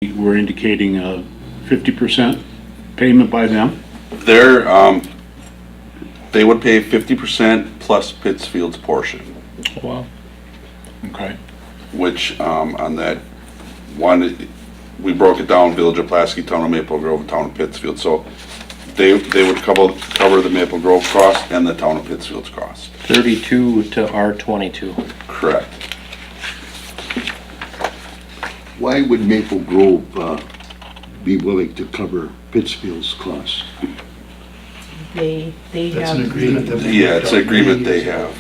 we're indicating a 50% payment by them. They would pay 50% plus Pittsfield's portion, Wow. Okay. which, on that one, we broke it down, Village of Pulaski, Town of Maple Grove, Town of Pittsfield, so they would cover the Maple Grove cost and the Town of Pittsfield's cost. 32 to R22. Correct. Why would Maple Grove be willing to cover Pittsfield's costs? They That's an have, agreement that we. Yeah, it's an agreement they have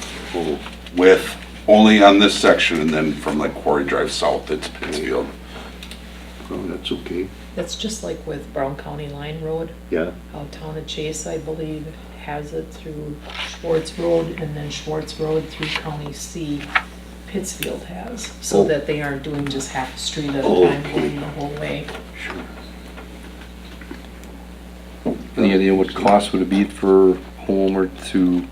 with, only on this section, and then from like Quarry Drive South, it's Pittsfield. Oh, that's okay. that's just like with Brown County Line Road, Yeah, how Town of Chase, I believe, has it through Schwartz Road, and then Schwartz Road through County C, Pittsfield has, so Oh. that they aren't doing just half a street at a Oh, time, okay. going the whole way. sure. Any idea what cost would it be for Homer to,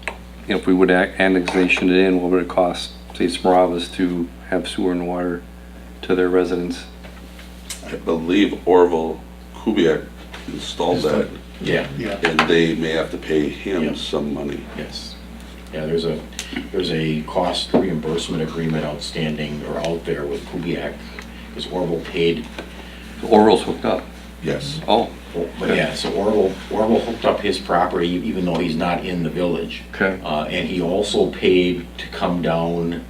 if we would annexation it in, what would it cost, say, Smoravas to have sewer and water to their residents? I believe Orville Kubiak installed that, Yeah. Yeah, and they may have to pay him Yeah. some money. Yes. Yeah, there's a cost reimbursement agreement outstanding or out there with Kubiak, because Orville paid, Orville's hooked up. Yes. Oh, but yeah, so Orville hooked up his property even though he's not in the village. okay. And he also paid to come down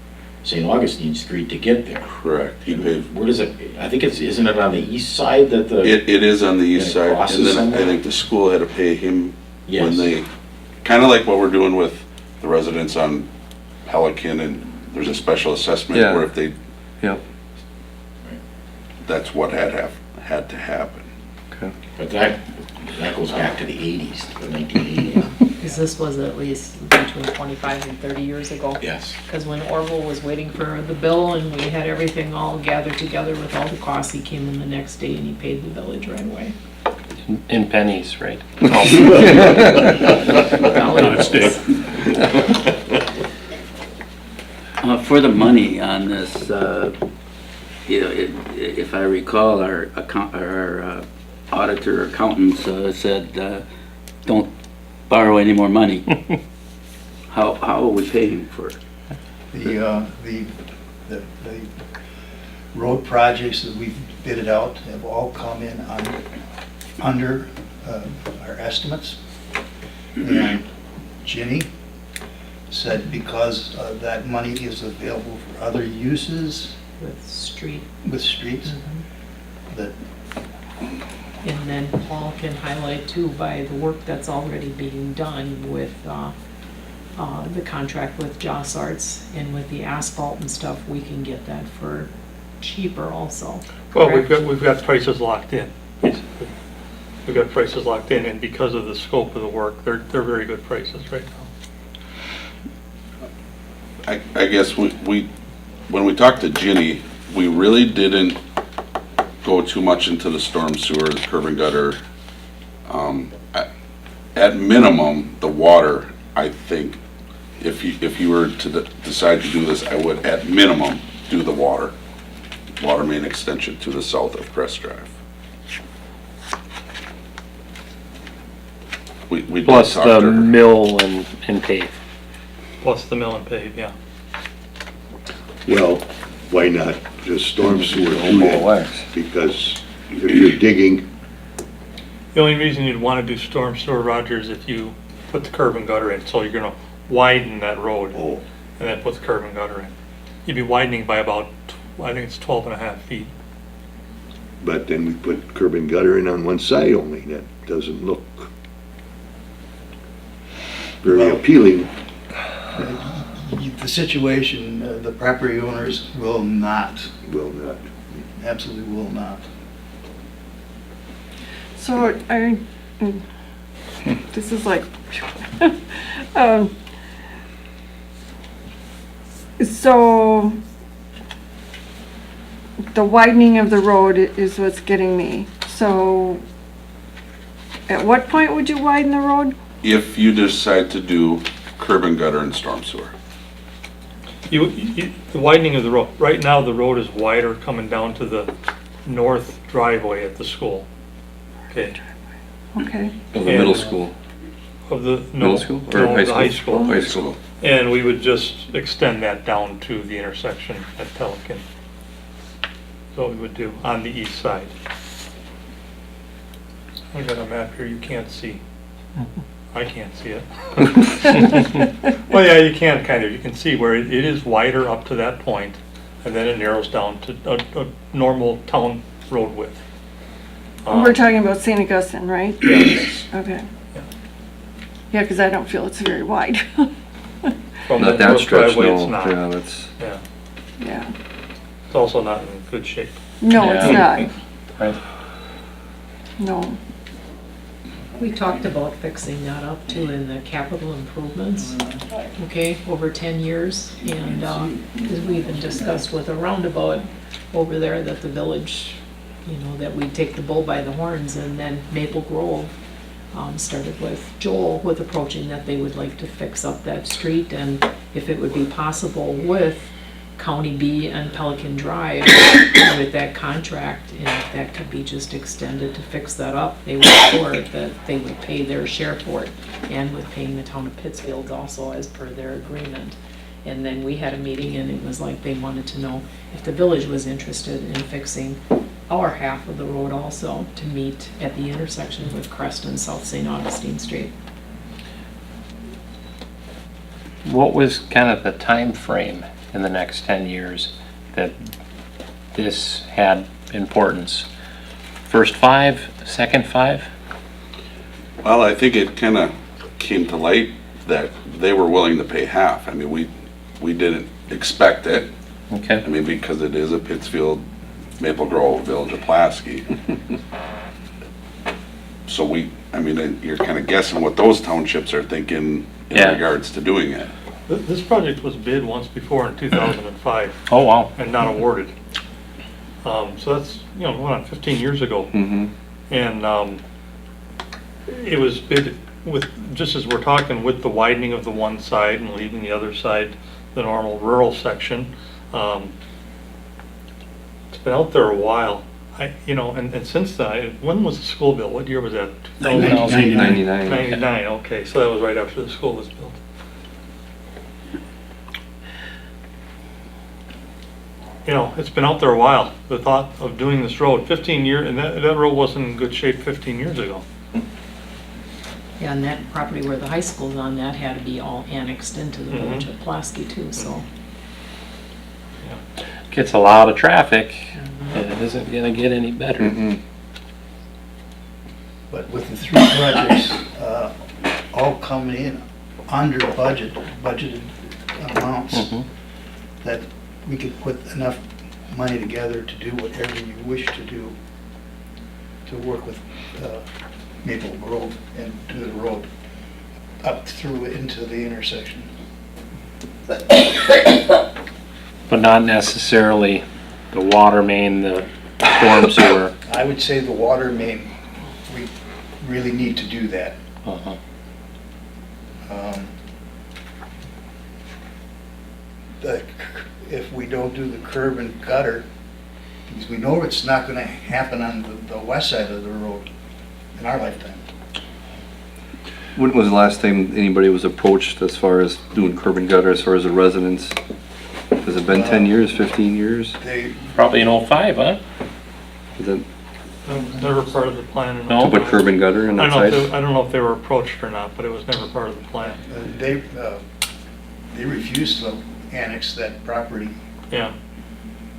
St. Augustine Street to get there. Correct. He paid. Where does it, I think isn't it on the east side that the? It is on the east And it side, crosses and then I somewhere? think the school had to pay him when Yes. they, kind of like what we're doing with the residents on Pelican, and there's a special assessment Yeah. where if they, Yep, that's what had to happen. okay. But that goes back to the 80s, the 1980s. Because this was at least between 25 and 30 years ago. Yes. Because when Orville was waiting for the bill and we had everything all gathered together with all the costs, he came in the next day and he paid the village right away. In pennies, right? Honest, Dave. For the money on this, if I recall, our auditor accountants said, don't borrow any more money. How are we paying for it? the road projects that we've bidded out have all come in under our estimates. And Ginny said because that money is available for other uses With street, with streets, that and then Paul can highlight too by the work that's already being done with the contract with Joss Arts and with the asphalt and stuff, we can get that for cheaper also. Well, correct? we've got prices locked in, basically. We've got prices locked in, and because of the scope of the work, they're very good prices right now. I guess when we talked to Ginny, we really didn't go too much into the storm sewer, the curb and gutter. At minimum, the water, I think, if you were to decide to do this, I would at minimum do the water main extension to the south of Crest Drive. We did Plus talk the to her. mill and pave. Plus the mill and pave, yeah. Well, why not just storm sewer do More or that? less. Because if you're digging, The only reason you'd want to do storm sewer, Roger, is if you put the curb and gutter in, so you're gonna widen that road oh, and then put the curb and gutter in. You'd be widening by about, I think it's 12.5 feet. but then we put curb and gutter in on one side only. That doesn't look very appealing. the situation, the property owners will not, Will not. absolutely will not. So, this is like, um, so the widening of the road is what's getting me. So, at what point would you widen the road? If you decide to do curb and gutter and storm sewer. The widening of the road, right now the road is wider coming down to the north driveway at the school. Okay, Okay, Of the middle And- school. of the, Middle no, school or no, high the high school? school. High school. And we would just extend that down to the intersection at Pelican. So we would do on the east side. I got a map here you can't see. I can't see it. Well, yeah, you can kind of, you can see where it is wider up to that point, and then it narrows down to a normal town road width. we're talking about St. Augustine, right? Yes. Okay. Yeah. Yeah, because I don't feel it's very wide. From Not the that north stretch, driveway, it's no. not. Yeah, that's, Yeah, Yeah. it's also not in good shape. No, it's Yeah. not. Right. No. We talked about fixing that up too in the capital improvements, okay, over 10 years. And, because we even discussed with a roundabout over there that the village, you know, that we take the bull by the horns. And then Maple Grove started with Joel with approaching that they would like to fix up that street. And if it would be possible with County B and Pelican Drive with that contract, and if that could be just extended to fix that up, they would for it, that they would pay their share for it, and with paying the town of Pittsfield also as per their agreement. And then we had a meeting, and it was like they wanted to know if the village was interested in fixing our half of the road also to meet at the intersection with Crest and South St. Augustine Street. What was kind of the time frame in the next 10 years that this had importance? First 5, second 5? Well, I think it kind of came to light that they were willing to pay half. I mean, we didn't expect it. I Okay. mean, because it is a Pittsfield, Maple Grove, Village of Pulaski. So I mean, you're kind of guessing what those townships are thinking in Yeah. regards to doing it. This project was bid once before in 2005 Oh, wow. and not awarded. So that's, you know, going on 15 years ago. mm-hmm. And it was bid with, just as we're talking, with the widening of the one side and leaving the other side the normal rural section. It's been out there a while. You know, and since then, when was the school built? What year was that? 99. 99. 99, okay, so that was right after the school was built. You know, it's been out there a while, the thought of doing this road, 15 years, and that road wasn't in good shape 15 years ago. Yeah, and that property where the high school's on, that had to be all annexed into the village of Pulaski too, so. Gets a lot of traffic, and it isn't gonna get any better. Mm-mm. But with the three projects, all coming in under budgeted amounts, Mhm. that we could put enough money together to do whatever you wish to do, to work with Maple Grove and do the road up through into the intersection. But not necessarily the water main, the storm sewer. I would say the water main, we really need to do that. Uh-huh. If we don't do the curb and gutter, because we know it's not gonna happen on the west side of the road in our lifetime. When was the last time anybody was approached as far as doing curb and gutter, as far as the residents? Has it been 10 years, 15 years? They, Probably in '05, huh? Is it That was never part of the plan. in No, to put curb and gutter in I that don't know side? if they- I don't know if they were approached or not, but it was never part of the plan. they refused to annex that property. Yeah,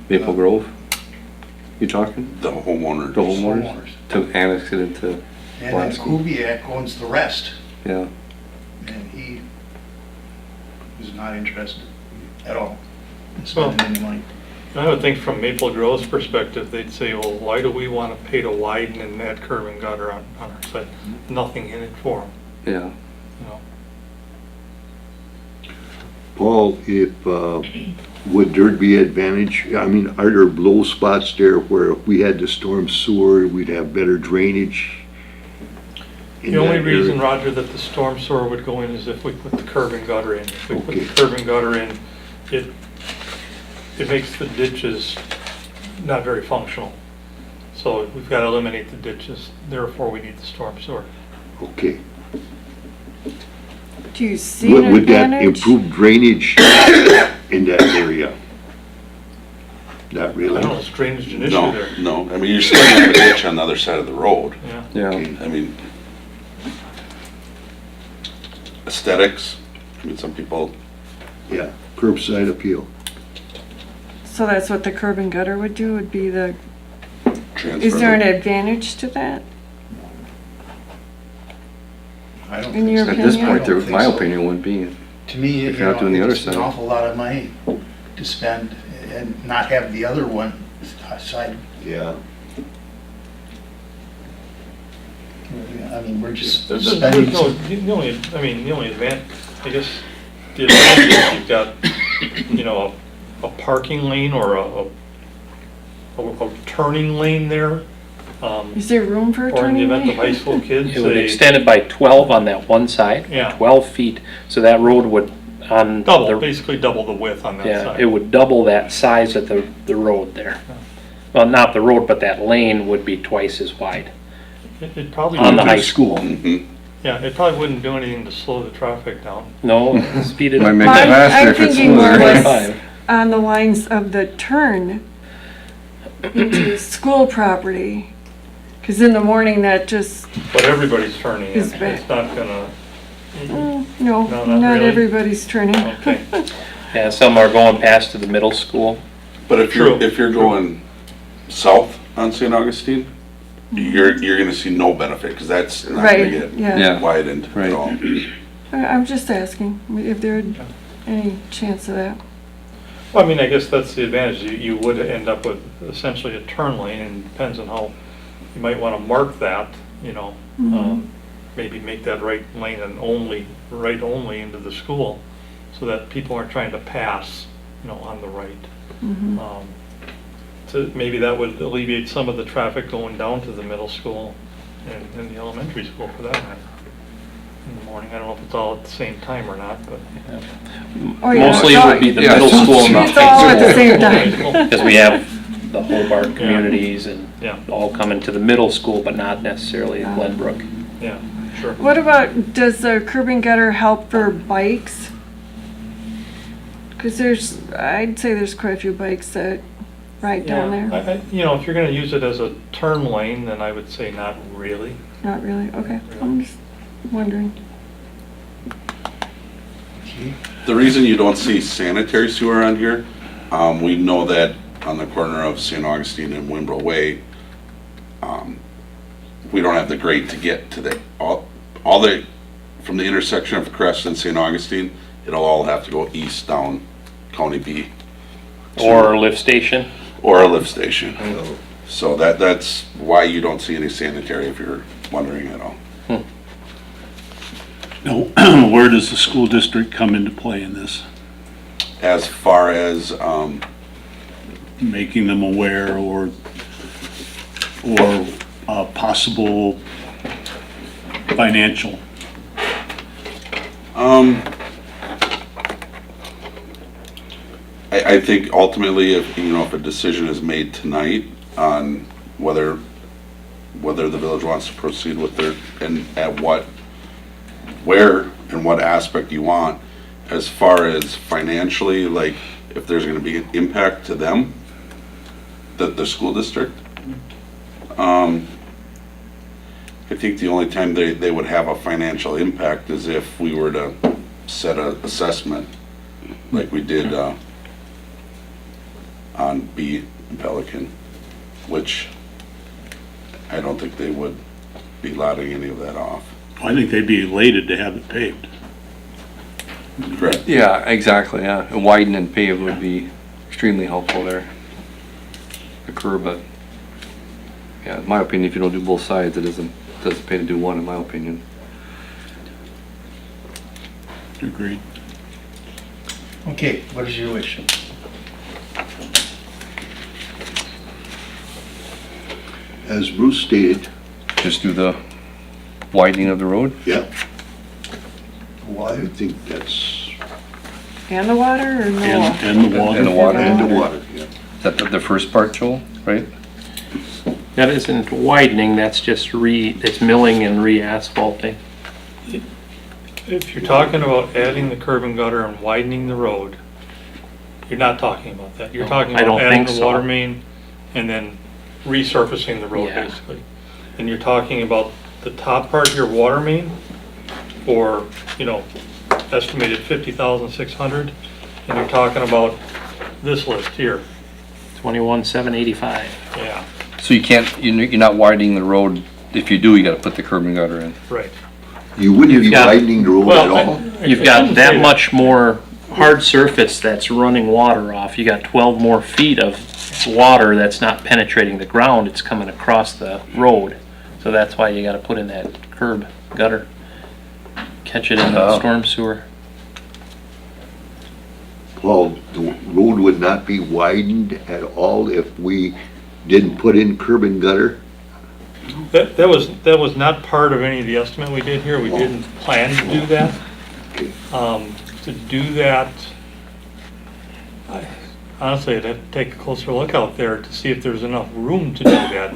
Maple Grove? You talking? The homeowners. The homeowners? To annex it into, And then Pulaski. Kubiak owns the rest, yeah. and he was not interested at all in spending any money. I would think from Maple Grove's perspective, they'd say, well, why do we want to pay to widen and add curb and gutter on our side? Nothing in it for them, Yeah. you know? Paul, if, would there be advantage, I mean, are there blow spots there where if we had the storm sewer, we'd have better drainage? in The only that reason, area? Roger, that the storm sewer would go in is if we put the curb and gutter in. If we put the Okay. curb and gutter in, it makes the ditches not very functional. So So we've got to eliminate the ditches, therefore we need the storm sewer. Okay. Do you see an Would that advantage? improve drainage in that area? Not I really. don't know, it's drainage an issue No, there. no, I mean, you're still gonna have a ditch on the other side of the road. Yeah. Yeah, I mean, aesthetics, I mean, some people, Yeah, curbside appeal. So that's what the curb and gutter would do, would be the, transfer. is there an advantage to that? I don't In think your so. at this opinion? point, I don't there, think my so. opinion would be, To me, If you're not doing the other it's an side. awful lot of money to spend and not have the other one side. Yeah. I mean, we're just There's spending no, some, the only, I mean, the only I guess, the advantage is you've got, you know, a parking lane or a turning lane there. Is there room for a Or in the turning event of high lane? school kids, It would they extend it by 12 on that one side. Yeah. 12 feet, so that road would, on double, the, basically double the width on that yeah, side. it would double that size of the road there. Well, not the road, but that lane would be twice as wide It probably, on the wouldn't- high school. Mhm. yeah, it probably wouldn't do anything to slow the traffic down. No, speed it might up. make it I'm- faster I'm if it's thinking more or smoother. less on the lines of the turn into school property. Because in the morning, that just, But everybody's turning in, Is bad. it's not gonna, no, No, not not really. everybody's turning. okay. Yeah, some are going past to the middle school. But if True. you're going south on St. Augustine, you're gonna see no benefit, because that's not gonna Right, get yeah. Yeah. widened at Right. all. I'm just asking if there's any chance of that. Well, I mean, I guess that's the advantage, you would end up with essentially a turn lane, and depends on how, you might wanna mark that, you know, maybe make that right lane and right only into the school, so that people aren't trying to pass, you know, on the right. So maybe that would alleviate some of the traffic going down to the middle school and the elementary school for that matter. In the morning, I don't know if it's all at the same time or not, but. Oh, yeah, Mostly it would be the Yeah, middle it's- school and the It's all at the high same school. time. Because we have the Hobart communities and Yeah. all coming to the middle school, but not necessarily Glenbrook. Yeah, sure. What about, does the curb and gutter help for bikes? Because I'd say there's quite a few bikes that ride down Yeah, there. you know, if you're gonna use it as a turn lane, then I would say not really. Not really, okay. I'm just wondering. The reason you don't see sanitary sewer on here, we know that on the corner of St. Augustine and Wimbrow Way, we don't have the grade to get to the, all the, from the intersection of Crest and St. Augustine, it'll all have to go east down County B. Or lift station. Or a lift station. So that's why you don't see any sanitary, if you're wondering at all. Now, where does the school district come into play in this? As far as, Making them aware or possible financial? I think ultimately, if, you know, if a decision is made tonight on whether the village wants to proceed with their, and at what, where and what aspect you want, as far as financially, like, if there's gonna be an impact to them, the school district, I think the only time they would have a financial impact is if we were to set a assessment, like we did, on B and Pelican, which I don't think they would be lotting any of that off. I think they'd be elated to have it paved. Correct. Yeah, exactly, yeah. A widen and pave would be extremely helpful there. The curb, but, yeah, in my opinion, if you don't do both sides, it doesn't pay to do one, in my opinion. Agreed. okay, what is your wish? As Bruce stated, Just do the widening of the road? yeah, I Water? think that's, And the water or no? And the water. And the water. and the water, yeah. Is that the first part, Joel, right? That isn't widening, that's just it's milling and re-asphalting. If you're talking about adding the curb and gutter and widening the road, you're not talking about that. You're talking I about don't adding think the so. water main and then resurfacing the road, Yeah. basically. And you're talking about the top part of your water main for, estimated 50,600, and you're talking about this list here. 21,785. Yeah, So you can't, you're not widening the road. If you do, you gotta put the curb and gutter in. right. You wouldn't You've be got- widening the road at Well, all? You've got that much more hard surface that's running water off. You got 12 more feet of water that's not penetrating the ground, it's coming across the road. So that's why you gotta put in that curb gutter. Catch it in the Oh. storm sewer. Paul, the road would not be widened at all if we didn't put in curb and gutter? That was not part of any of the estimate we did here. We didn't plan to do that. To do that, honestly, I'd have to take a closer look out there to see if there's enough room to do that.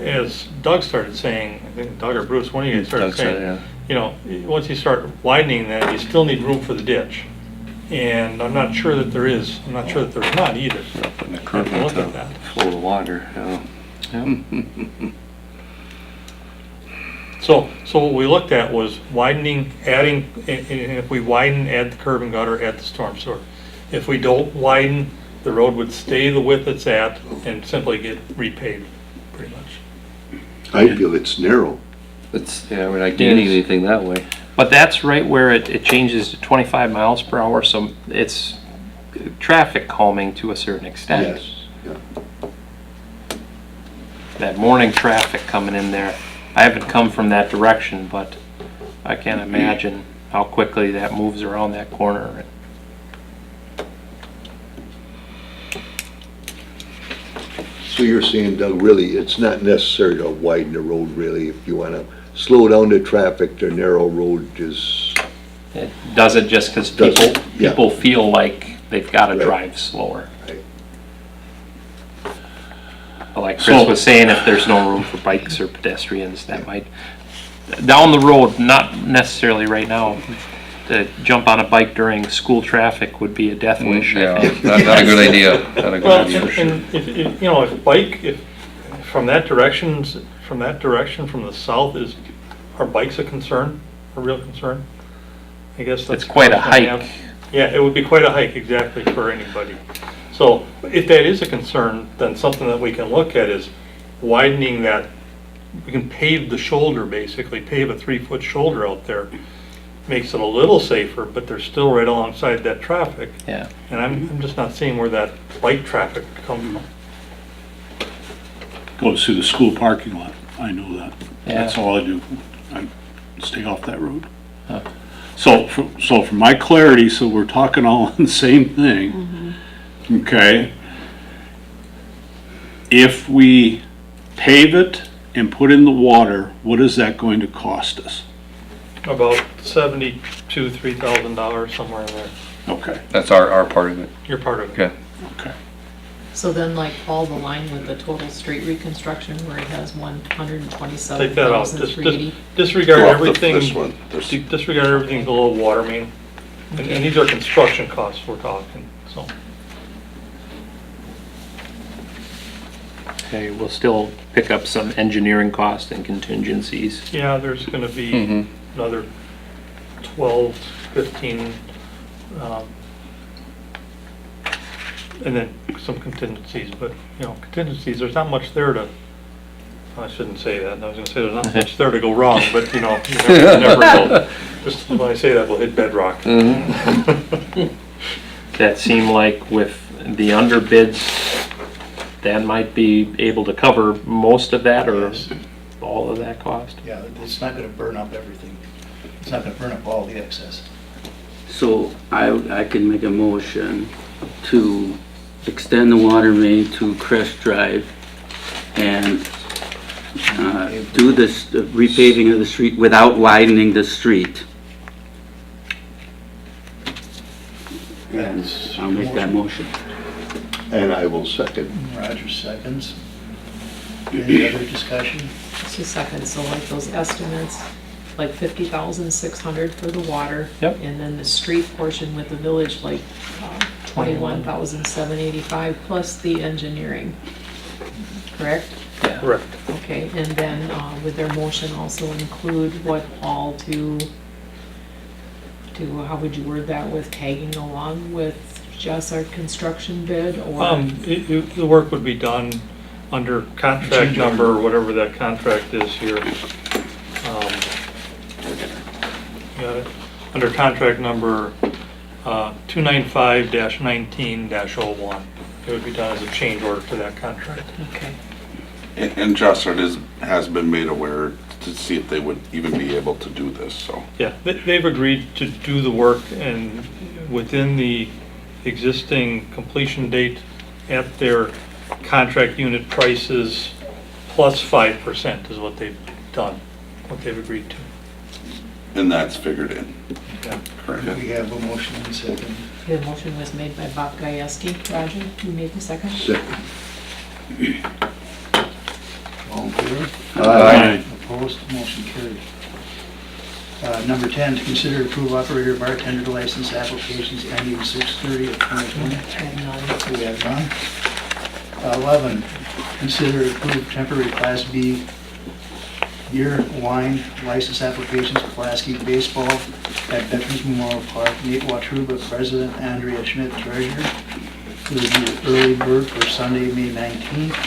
As Doug started saying, I think Doug or Bruce, one of you guys started Doug said, saying, yeah. once you start widening that, you still need room for the ditch. And I'm not sure that there is. I'm not sure that there's not either. Putting the curb Have to look into at that. flow of water, yeah. So what we looked at was widening, adding, and if we widen, add the curb and gutter, add the storm sewer. If we don't widen, the road would stay the width it's at and simply get repaved, pretty much. I feel it's narrow. It's, yeah, we're not gaining anything that way. But that's right where it changes to 25 miles per hour, so it's traffic calming to a certain extent. Yes. That morning traffic coming in there, I haven't come from that direction, but I can't imagine how quickly that moves around that corner. So you're saying, Doug, really, it's not necessary to widen the road, really, if you wanna slow down the traffic, the narrow road is, It does it just because Does it, people, yeah. people feel like they've got to Right. drive slower. Right. But like Chris was saying, if there's no room for bikes or pedestrians, that might, down the road, not necessarily right now, to jump on a bike during school traffic would be a death wish. I Yeah, think. not a good idea, not a good Well, idea. and if from that direction, from the south, are bikes a concern, a real concern? I guess that's. It's quite a the question I hike. have. Yeah, it would be quite a hike, exactly, for anybody. So if that is a concern, then something that we can look at is widening that. We can pave the shoulder, basically, pave a 3-foot shoulder out there. Makes it a little safer, but they're still right alongside that traffic. Yeah. And I'm just not seeing where that bike traffic comes from. Goes through the school parking lot, I know that. Yeah. That's all I do, I stay off that road. Huh. So for my clarity, so we're talking all on the same thing, okay? If we pave it and put in the water, what is that going to cost us? About $3,000, somewhere in there. Okay, That's our part of it. You're part of it. Okay. okay. So then like Paul, the line with the total street reconstruction where it has Take that out. 127,380. Disregard Go off everything, this one. There's- disregard everything below water main. And these are construction costs we're talking, so. Okay, we'll still pick up some engineering costs and contingencies. Yeah, there's gonna be Mhm. another 12, 15, and then some contingencies, but, contingencies, there's not much there to, I shouldn't say that, I was gonna say there's not much there to go wrong, but, you never know. Just when I say that, we'll hit bedrock. That seem like with the underbids, that might be able to cover most of that or Yes. all of that cost. Yeah, it's not gonna burn up everything. It's not gonna burn up all the excess. So I can make a motion to extend the water main to Crest Drive and do this repaving of the street without widening the street. And I'll make that motion. and I will second. Roger seconds. Any other discussion? Just a second, so like those estimates, like 50,600 for the water. Yep. And then the street portion with the village, like 21,785 plus the engineering, correct? Correct. Okay, and then would their motion also include what all to, how would you word that, with tagging along with just our construction bid, or? The work would be done under contract number, or whatever that contract is here. Got it? Under contract number 295-19-01. It would be done as a change order to that contract. Okay, And Jossard has been made aware to see if they would even be able to do this, so. Yeah, they've agreed to do the work, and within the existing completion date at their contract unit prices, plus 5% is what they've done, what they've agreed to. And that's figured in. Yeah. Correct. We have a motion and second. the motion was made by Bob Gajewski. Roger, you made the second? Second. All in favor? Aye. Opposed, motion carried. Number 10, to consider approve operator bartender license applications ending 6/30 of 2020. And none. We have none. 11, consider approve temporary Class B beer, wine license applications, Pulaski Baseball at Veterans Memorial Park. Nate Watruba, President, Andrea Schmidt, Treasurer. It would be early bird for Sunday, May 19th.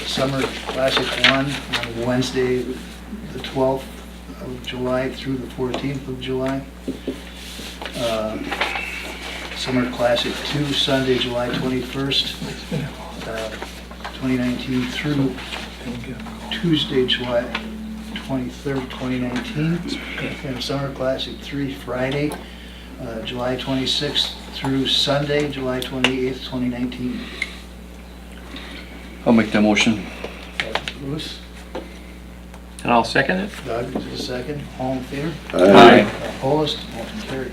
Summer Classic 1 on Wednesday, the 12th of July through the 14th of July. Summer Classic 2, Sunday, July 21st, 2019 through Tuesday, July 23rd, 2019. And Summer Classic 3, Friday, July 26th through Sunday, July 28th, 2019. I'll make that motion. Bruce, And I'll second it. Doug, is a second. All in favor? Aye. Opposed? Motion carried.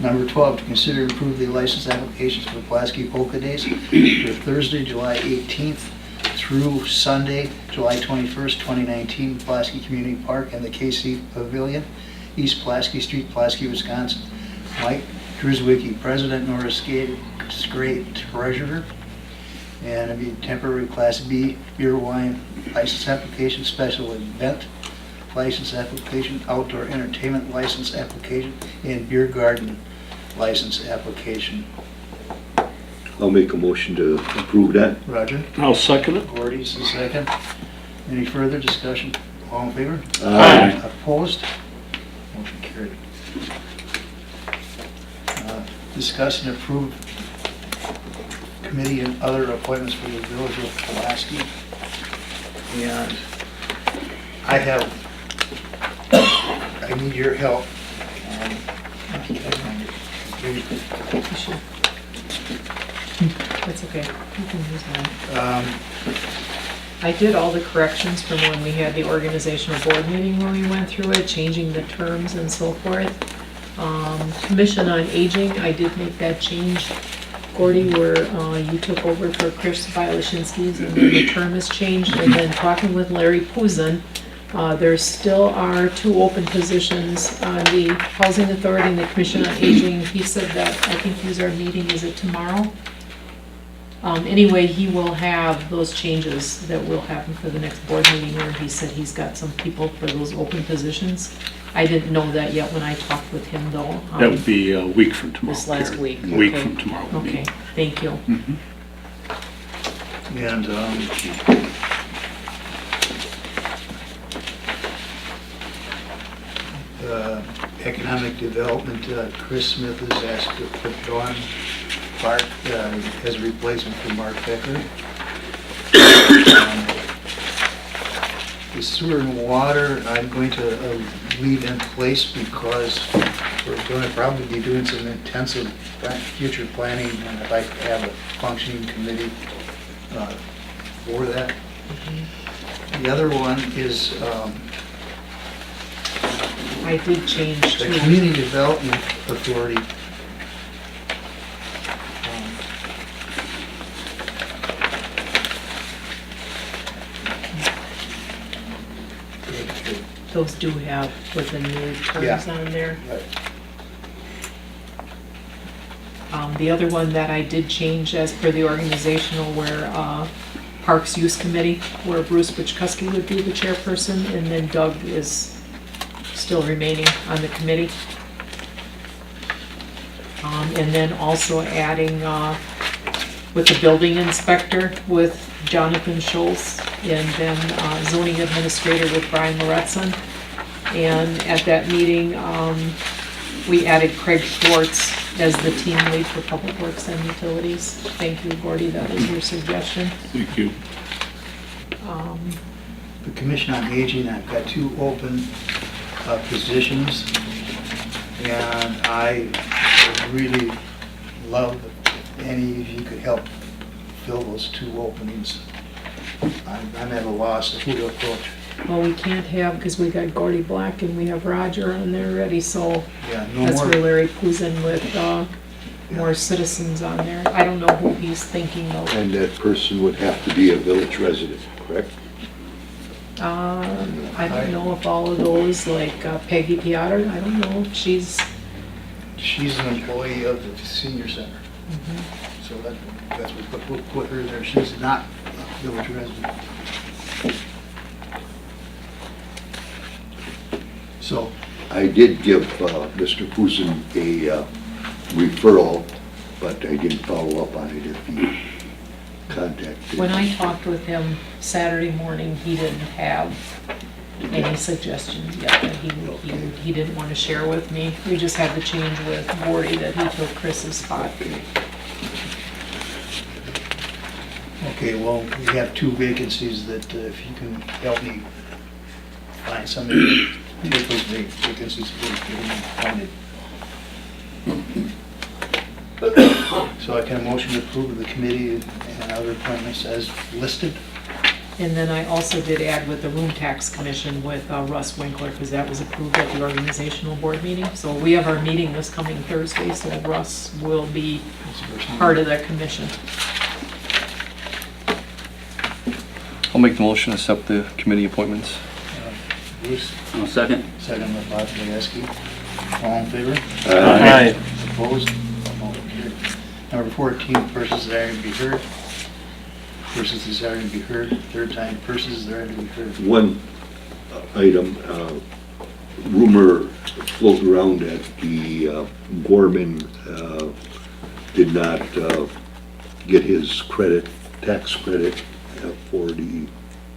Number 12, to consider and approve the license applications for Pulaski Polka Days for Thursday, July 18th through Sunday, July 21st, 2019, Pulaski Community Park and the KC Pavilion, East Pulaski Street, Pulaski, Wisconsin. Mike Druzwicki, President, Norris Great Treasurer. And it'd be temporary Class B beer wine license application, special event license application, outdoor entertainment license application, and beer garden license application. I'll make a motion to approve that. Roger? I'll second it. Gordy's the second. Any further discussion? All in favor? Aye. Opposed? Motion carried. Discuss and approve committee and other appointments for the village of Pulaski. And I need your help. That's okay, you can use mine. I did all the corrections from when we had the organizational board meeting when we went through it, changing the terms and so forth. Commission on Aging, I did make that change. Gordy, where you took over for Chris Violeshinsky's, and then the term has changed. And then talking with Larry Puzin, there still are 2 open positions on the Housing Authority and the Commission on Aging. He said that, I think he's our meeting, is it tomorrow? Anyway, he will have those changes that will happen for the next board meeting, where he said he's got some people for those open positions. I didn't know that yet when I talked with him, though. That would be a week from tomorrow. This last Karen. week, A week okay. from tomorrow. would be. Okay, thank you. And economic development, Chris Smith has asked to put Dawn Park as a replacement for Mark Becker. The sewer and water, I'm going to leave in place because we're going to probably be doing some intensive future planning, and I'd like to have a functioning committee for that. The other one is I did change the to, Community Development Authority. Those do have with the new terms Yeah. on there. Right. The other one that I did change as per the organizational where Parks Use Committee, where Bruce Bichkuski would be the chairperson, and then Doug is still remaining on the committee. And then also adding with the building inspector with Jonathan Schultz, and then zoning administrator with Brian Loretson. And at that meeting, we added Craig Schwartz as the team lead for Public Works and Utilities. Thank you, Gordy, that was your suggestion. Thank you. The Commission on Aging, I've got 2 open positions, and I would really love if any of you could help fill those 2 openings. I'm at a loss of who to approach. Well, we can't have, because we got Gordy Black and we have Roger on there already, so Yeah, no that's more. where Larry Pouzin with more citizens on there. I don't know who he's thinking though. And that person would have to be a village resident, correct? I don't know if all of those, like Peggy Piotr, I don't know, she's, She's an employee of the senior center. So that's what put her there. She's not a village resident. So, I did give Mr. Fusen a referral, but I didn't follow up on it if he contacted. when I talked with him Saturday morning, he didn't have any suggestions yet that he didn't want to share with me. We just had the change with Gordy that he took Chris's spot. okay, well, we have 2 vacancies that if you can help me find somebody to take those vacancies, we'll get them appointed. So I can motion to approve of the committee and other appointments as listed. And then I also did add with the room tax commission with Russ Winkler, because that was approved at the organizational board meeting. So we have our meeting this coming Thursday, so Russ will be part of that commission. I'll make the motion to accept the committee appointments. Bruce, I'll second. second by Bob Pulaski. All in favor? Aye. Opposed? Motion carried. Number 14, persons desiring to be heard. Persons desiring to be heard. Third time, persons desiring to be heard. One item, rumor floating around that the Gorman did not get his credit, tax credit for the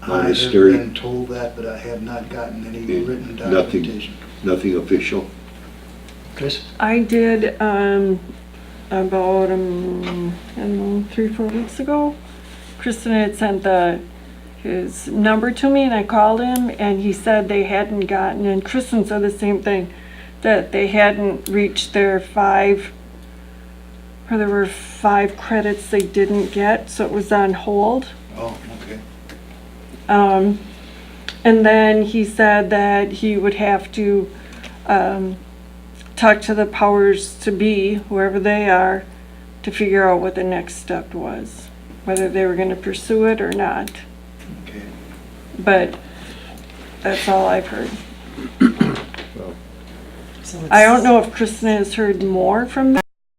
I have monastery. been told that, but I have not gotten any written Nothing. documentation. Nothing official. Chris? I did, about, I don't know, 3-4 weeks ago. Kristen had sent his number to me and I called him and he said they hadn't gotten, and Kristen said the same thing, that they hadn't reached their 5, or there were 5 credits they didn't get, so it was on hold. Oh, okay. And then he said that he would have to talk to the powers to be, whoever they are, to figure out what the next step was, whether they were going to pursue it or not. Okay. But that's all I've heard. So I don't know if Kristen has heard more from them.